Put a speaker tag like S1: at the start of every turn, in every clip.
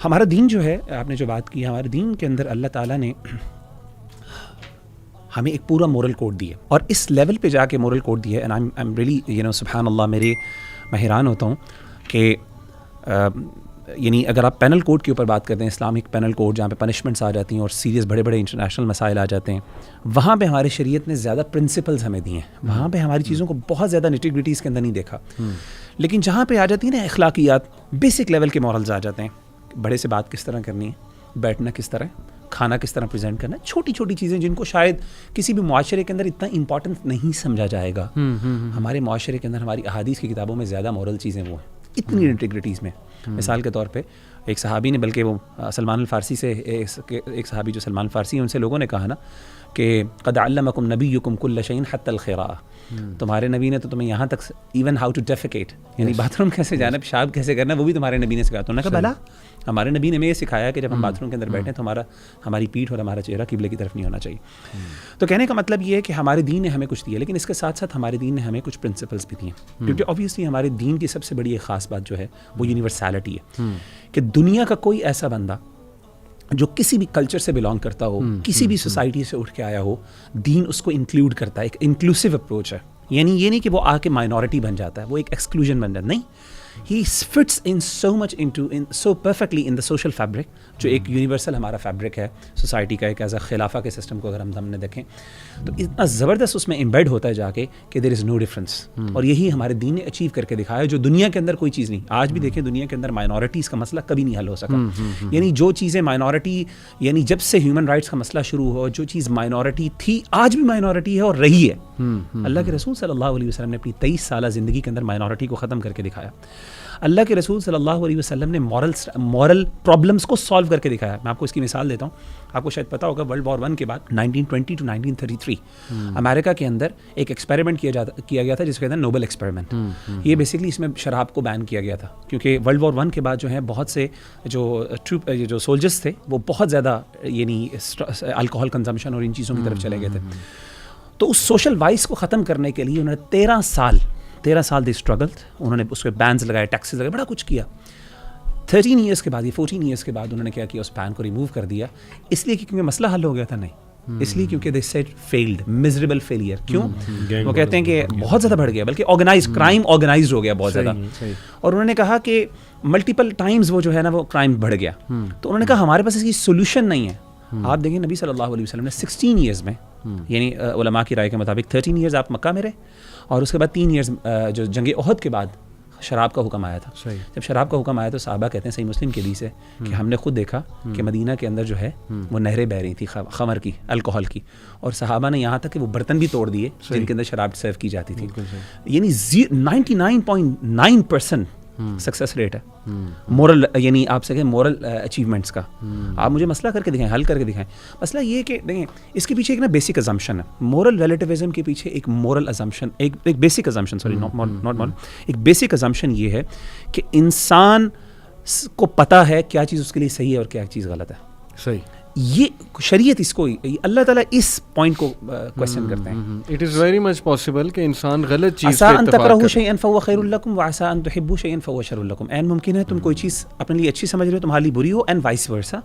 S1: ہمارا دین جو ہے, آپ نے جو بات کی, ہمارے دین کے اندر اللہ تعالیٰ نے ہمیں ایک پورا مورل کوڈ دیا, اور اس لیول پہ جا کے مورل کوڈ دیا ہے. اینڈ آئی ایم ریئلی سبحان اللہ, میں حیران ہوتا ہوں کہ یعنی اگر آپ پینل کوڈ کے اوپر بات کرتے ہیں, اسلامک پینل کوڈ جہاں پہ پنشمنٹس آ جاتی ہیں اور سیریس بڑے بڑے انٹرنیشنل مسائل آ جاتے ہیں, وہاں پہ ہماری شریعت نے زیادہ پرنسپلز ہمیں دیے ہیں. وہاں پہ ہماری چیزوں کو بہت زیادہ نیٹی-گریٹیز کے اندر نہیں دیکھا. لیکن جہاں پہ آ جاتی ہیں نا اخلاقیات, بیسک لیول کے مورلز آ جاتے ہیں. بڑے سے بات کس طرح کرنی ہے, بیٹھنا کس طرح, کھانا کس طرح پریزنٹ کرنا, چھوٹی چھوٹی چیزیں جن کو شاید کسی بھی معاشرے کے اندر اتنا امپورٹنٹ نہیں سمجھا جائے گا. ہمارے معاشرے کے اندر, ہماری احادیث کی کتابوں میں زیادہ مورل چیزیں وہ ہیں, اتنی انٹیگریٹیز میں. مثال کے طور پہ ایک صحابی نے, بلکہ وہ سلمان الفارسی سے, ایک صحابی جو سلمان الفارسی ہیں, ان سے لوگوں نے کہا نا کہ قد علمکم نبیکم کل شیء حتی الخراء, تمہارے نبی نے تو تمہیں یہاں تک ایون ہاؤ ٹو ڈیفیکیٹ, یعنی باتھ روم کیسے جانا, پیشاب کیسے کرنا, وہ بھی تمہارے نبی نے سکھایا. تو انہوں نے کہا بھلا ہمارے نبی نے ہمیں یہ سکھایا کہ جب ہم باتھ روم کے اندر بیٹھیں تو ہماری پیٹھ اور ہمارا چہرہ قبلے کی طرف نہیں ہونا چاہیے. تو کہنے کا مطلب یہ ہے کہ ہمارے دین نے ہمیں کچھ دیا, لیکن اس کے ساتھ ساتھ ہمارے دین نے ہمیں کچھ پرنسپلس بھی دیے, کیونکہ اوبویسلی ہمارے دین کی سب سے بڑی ایک خاص بات جو ہے وہ یونیورسیلٹی ہے, کہ دنیا کا کوئی ایسا بندہ جو کسی بھی کلچر سے بلانگ کرتا ہو, کسی بھی سوسائٹی سے اٹھ کے آیا ہو, دین اس کو انکلوڈ کرتا ہے. ایک انکلوسیو اپروچ ہے, یعنی یہ نہیں کہ وہ آ کے مائنورٹی بن جاتا ہے, وہ ایک ایکسکلوژن بن جاتا ہے, نہیں. He fits in so much so perfectly in the social fabric, جو ایک یونیورسل ہمارا فیبرک ہے سوسائٹی کا, ایک ایز اے خلافہ کے سسٹم کو اگر ہم نے دیکھیں تو اتنا زبردست اس میں امبیڈ ہوتا ہے جا کے کہ دیر از نو ڈفرینس. اور یہی ہمارے دین نے اچیو کر کے دکھایا, جو دنیا کے اندر کوئی چیز نہیں. آج بھی دیکھیں دنیا کے اندر مائنورٹیز کا مسئلہ کبھی نہیں حل ہو سکا. یعنی جو چیزیں مائنورٹی, یعنی جب سے ہیومن رائٹس کا مسئلہ شروع ہو, جو چیز مائنورٹی تھی آج بھی مائنورٹی ہے اور رہی ہے. اللہ کے رسول صلی اللہ علیہ وسلم نے اپنی 23 سالہ زندگی کے اندر مائنورٹی کو ختم کر کے دکھایا. اللہ کے رسول صلی اللہ علیہ وسلم نے مورل پرابلمس کو سالو کر کے دکھایا. میں آپ کو اس کی مثال دیتا ہوں. آپ کو شاید پتا ہوگا ورلڈ وار 1 کے بعد 1920 to 1933 امریکہ کے اندر ایک ایکسپیریمنٹ کیا گیا تھا جس کو کہتے ہیں نوبل ایکسپیریمنٹ. یہ بیسکلی اس میں شراب کو بین کیا گیا تھا, کیونکہ ورلڈ وار 1 کے بعد جو ہے بہت سے جو سولجرس تھے وہ بہت زیادہ یعنی الکوہل کنزمپشن اور ان چیزوں کی طرف چلے گئے تھے. تو اس سوشل وائس کو ختم کرنے کے لیے انہوں نے 13 سال دی اسٹرگلڈ. انہوں نے اس پہ بینز لگائے, ٹیکسز لگائے, بڑا کچھ کیا. 13 ایئرس کے بعد, یہ 14 ایئرس کے بعد انہوں نے کیا کیا, اس بین کو ریموو کر دیا. اس لیے کیونکہ مسئلہ حل ہو گیا تھا, نہیں اس لیے کیونکہ they said field, miserable failure. کیوں؟ وہ کہتے ہیں کہ بہت زیادہ بڑھ گیا, بلکہ آرگنائز کرائم آرگنائزڈ ہو گیا بہت زیادہ. اور انہوں نے کہا کہ ملٹیپل ٹائمز وہ جو ہے نا وہ کرائم بڑھ گیا. تو انہوں نے کہا ہمارے پاس اس کی سولوشن نہیں ہے. آپ دیکھیں نبی صلی اللہ علیہ وسلم نے 16 ایئرس میں, یعنی علماء کی رائے کے مطابق 13 ایئرز آپ مکہ میں رہے, اور اس کے بعد 3 ایئرز جو جنگ احد کے بعد شراب کا حکم آیا تھا. جب شراب کا حکم آیا تو صحابہ کہتے ہیں, صحیح مسلم کے حدیث ہے, کہ ہم نے خود دیکھا کہ مدینہ کے اندر جو ہے وہ نہریں بہ رہی تھی خمر کی, الکوہل کی, اور صحابہ نے یہاں تک کہ وہ برتن بھی توڑ دیے جن کے اندر شراب سرو کی جاتی تھی. یعنی 99.9% سکسیس ریٹ ہے مورل, یعنی آپ سے کہیں مورل اچیومنٹس کا. آپ مجھے مسئلہ کر کے دکھائیں, حل کر کے دکھائیں. مسئلہ یہ کہ دیکھیں اس کے پیچھے ایک نا بیسک ازمپشن ہے. مورل ریلیٹیوزم کے پیچھے ایک مورل ازمپشن, ایک basic assumption, sorry not moral, ایک بیسک ازمپشن یہ ہے کہ انسان کو پتہ ہے کیا چیز اس کے لیے صحیح ہے اور کیا چیز غلط ہے. صحیح, یہ شریعت اس کو, اللہ تعالیٰ اس پوائنٹ کو کوشچن کرتے ہیں.
S2: It is very much possible کہ انسان غلط چیز
S1: عسیٰ ان تکرہوا شیئا فہو خیر لکم وعسیٰ ان تحبوا شیئا فہو شر لکم. این ممکن ہے تم کوئی چیز اپنے لیے اچھی سمجھ رہے ہو, تمہارے لیے بری ہو, اینڈ وائس ورسا.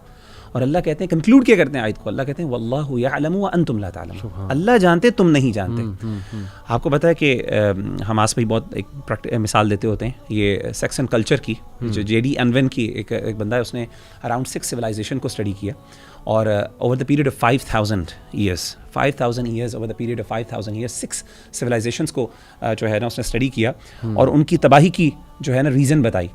S1: اور اللہ کہتے ہیں, کنکلوڈ کیا کرتے ہیں آیت کو, اللہ کہتے ہیں واللہ یعلم وانتم لا تعلمون. اللہ جانتے تم نہیں جانتے. آپ کو پتہ ہے کہ حماس بھائی بہت ایک مثال دیتے ہوتے ہیں یہ سیکس اینڈ کلچر کی, جو جے ڈی انون کی ایک بندہ ہے, اس نے اراؤنڈ 6 سویلائزیشن کو اسٹڈی کیا, اور over the period of 5,000 years over the period of 5,000 years 6 civilisations کو جو ہے نا اس نے اسٹڈی کیا, اور ان کی تباہی کی جو ہے نا ریزن بتائی.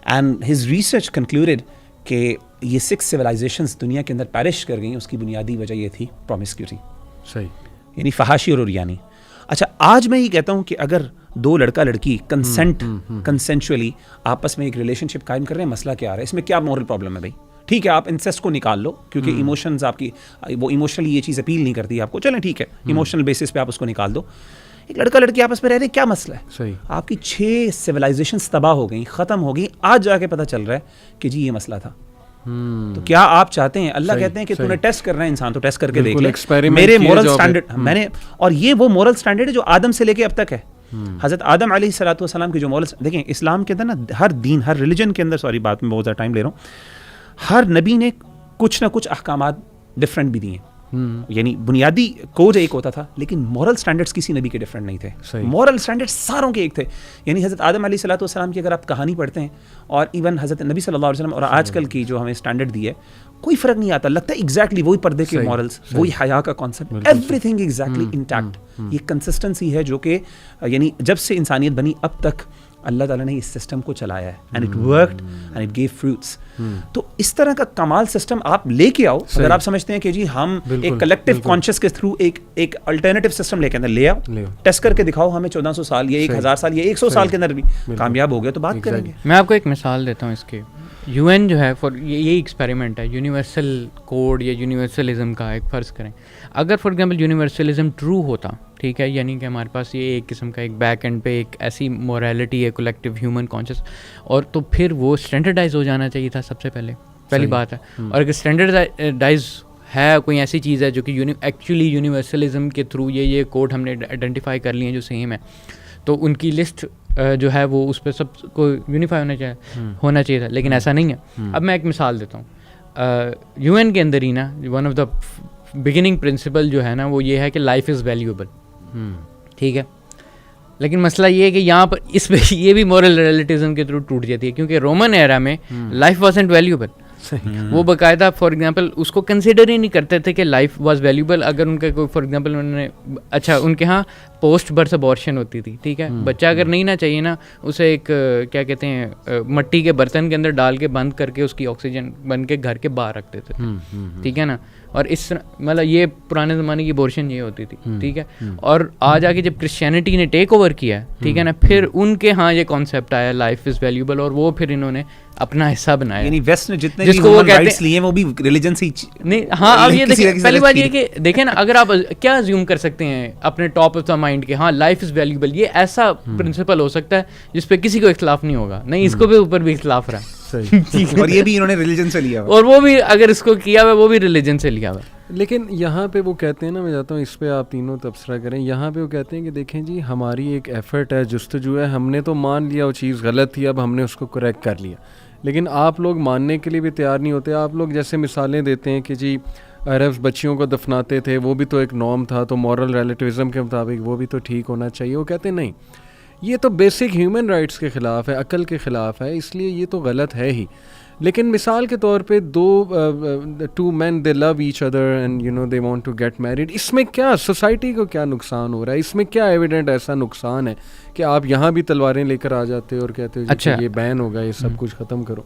S1: اینڈ ہز ریسرچ کنکلوڈیڈ کہ یہ 6 سویلائزیشنس دنیا کے اندر پیرش کر گئیں, اس کی بنیادی وجہ یہ تھی پرومسکیوٹی. صحیح, یعنی فحاشی اور عریانی. اچھا, آج میں یہ کہتا ہوں کہ اگر 2 لڑکا لڑکی کنسینچولی آپس میں ایک ریلیشن شپ قائم کر رہے ہیں, مسئلہ کیا آ رہا ہے, اس میں کیا مورل پرابلم ہے بھائی؟ ٹھیک ہے آپ انسیسٹ کو نکال لو کیونکہ ایموشنز آپ کی وہ ایموشنلی یہ چیز اپیل نہیں کرتی آپ کو, چلیں ٹھیک ہے ایموشنل بیسس پہ آپ اس کو نکال دو. ایک لڑکا لڑکی آپس میں رہ رہے, کیا مسئلہ ہے؟ صحیح, آپ کی 6 سویلائزیشنز تباہ ہو گئیں, ختم ہو گئی, آج جا کے پتہ چل رہا ہے کہ جی یہ مسئلہ تھا. تو کیا آپ چاہتے ہیں, اللہ کہتے ہیں کہ تم نے ٹیسٹ کرنا ہے انسان, تو ٹیسٹ کر کے دیکھ لے میرے مورل سٹینڈرڈ میں نے, اور یہ وہ مورل سٹینڈرڈ ہے جو آدم سے لے کے اب تک ہے. حضرت آدم علیہ الصلوۃ والسلام کی جو مورل, دیکھیں اسلام کے اندر نا ہر دین, ہر ریلیجن کے اندر, سوری بات میں بہت زیادہ ٹائم لے رہا ہوں, ہر نبی نے کچھ نہ کچھ احکامات ڈفرینٹ بھی دیے, یعنی بنیادی کوڈ ایک ہوتا تھا لیکن مورل سٹینڈرڈس کسی نبی کے ڈفرینٹ نہیں تھے, مورل سٹینڈرڈس ساروں کے ایک تھے. یعنی حضرت آدم علیہ الصلوۃ والسلام کی اگر آپ کہانی پڑھتے ہیں اور ایون حضرت نبی صلی اللہ علیہ وسلم اور آج کل کی جو ہمیں اسٹینڈرڈ دی ہے کوئی فرق نہیں آتا, لگتا ہے ایگزیکٹلی وہی پردے کے مورلس, وہی حیا کا concept, every thing exactly intact. یہ کنسسٹنسی ہے جو کہ یعنی جب سے انسانیت بنی اب تک اللہ تعالیٰ نے اس سسٹم کو چلایا ہے, and it worked and it give fruits. تو اس طرح کا کمال سسٹم آپ لے کے آؤ. اگر آپ سمجھتے ہیں کہ جی ہم ایک کلیکٹیو کانشیس کے تھرو ایک الٹرنیٹیو سسٹم لے کے اندر لے آؤ, ٹیسٹ کر کے دکھاؤ ہمیں 1400 سال یا 1000 سال یا 100 سال کے اندر بھی کامیاب ہو گیا تو بات کریں گے.
S3: میں آپ کو ایک مثال دیتا ہوں اس کے. UN جو ہے یہی ایکسپیریمنٹ ہے, یونیورسل کوڈ یا یونیورسلزم کا. ایک فرض کریں اگر فار ایگزامپل یونیورسلزم ٹرو ہوتا, ٹھیک ہے, یعنی کہ ہمارے پاس یہ ایک قسم کا ایک بیک اینڈ پہ ایک ایسی مورالٹی ہے کولیکٹیو ہیومن کانشیس, اور تو پھر وہ اسٹینڈرڈائز ہو جانا چاہیے تھا سب سے پہلی بات ہے. اور اگر اسٹینڈرڈائز ہے کوئی ایسی چیز ہے جو کہ ایکچولی یونیورسلزم کے تھرو یہ کوڈ ہم نے آئیڈینٹیفائی کر لیے ہیں جو سیم ہے, تو ان کی لسٹ جو ہے وہ اس پہ سب کو یونیفائی ہونا چاہیے تھا, لیکن ایسا نہیں ہے. اب میں ایک مثال دیتا ہوں. UN کے اندر ہی نا one of the beginning principle جو ہے نا وہ یہ ہے کہ لائف از ویلیوبل, ٹھیک ہے, لیکن مسئلہ یہ ہے کہ یہاں پر اس پہ یہ بھی مورل ریلیٹیزم کے تھرو ٹوٹ جاتی ہے, کیونکہ رومن ایرا میں لائف وازنٹ ویلیوبل. وہ باقاعدہ فار ایگزامپل اس کو کنسیڈر ہی نہیں کرتے تھے کہ لائف واز ویلیوبل. اگر ان کا کوئی فار ایگزامپل انہوں نے اچھا ان کے ہاں پوسٹ برتھ ابارشن ہوتی تھی, ٹھیک ہے, بچہ اگر نہیں نہ چاہیے نا اسے ایک کیا کہتے ہیں مٹی کے برتن کے اندر ڈال کے بند کر کے اس کی آکسیجن بن کے گھر کے باہر رکھ دیتے تھے, ٹھیک ہے نا. اور اس مطلب یہ پرانے زمانے کی ابارشن یہ ہوتی تھی, ٹھیک ہے. اور آج آ کے جب کرسچینٹی نے ٹیک اوور کیا, ٹھیک ہے نا, پھر ان کے ہاں یہ کانسیپٹ آیا لائف از ویلیوبل, اور وہ پھر انہوں نے اپنا حصہ بنایا.
S1: یعنی ویسٹ نے جتنے بھی ہیومن رائٹس لیے ہیں وہ بھی ریلیجن سے
S3: نہیں. ہاں اب یہ دیکھیں پہلی بات یہ کہ دیکھیں نا, اگر آپ کیا ازیوم کر سکتے ہیں اپنے ٹاپ آف دا مائنڈ کے ہاں لائف از ویلیوبل, یہ ایسا پرنسپل ہو سکتا ہے جس پہ کسی کو اختلاف نہیں ہوگا. نہیں, اس کو بھی اوپر بھی اختلاف رہا,
S1: اور یہ بھی انہوں نے ریلیجن سے لیا,
S3: اور وہ بھی اگر اس کو کیا ہوا وہ بھی ریلیجن سے لیا ہوا.
S2: لیکن یہاں پہ وہ کہتے ہیں نا, میں چاہتا ہوں اس پہ آپ تینوں تبصرہ کریں. یہاں پہ وہ کہتے ہیں کہ دیکھیں جی ہماری ایک ایفرٹ ہے, جستجو ہے, ہم نے تو مان لیا وہ چیز غلط تھی, اب ہم نے اس کو کریکٹ کر لیا, لیکن آپ لوگ ماننے کے لیے بھی تیار نہیں ہوتے. آپ لوگ جیسے مثالیں دیتے ہیں کہ جی عربز بچیوں کو دفناتے تھے, وہ بھی تو ایک نارم تھا, تو مورل ریلیٹیوزم کے مطابق وہ بھی تو ٹھیک ہونا چاہیے. وہ کہتے ہیں نہیں, یہ تو بیسک ہیومن رائٹس کے خلاف ہے, عقل کے خلاف ہے, اس لیے یہ تو غلط ہے ہی. لیکن مثال کے طور پہ two men they love each other and you know they want to get married, اس میں کیا سوسائٹی کو کیا نقصان ہو رہا ہے؟ اس میں کیا ایویڈنٹ ایسا نقصان ہے کہ آپ یہاں بھی تلواریں لے کر آ جاتے اور کہتے ہو کہ یہ بین ہوگا, یہ سب کچھ ختم کرو.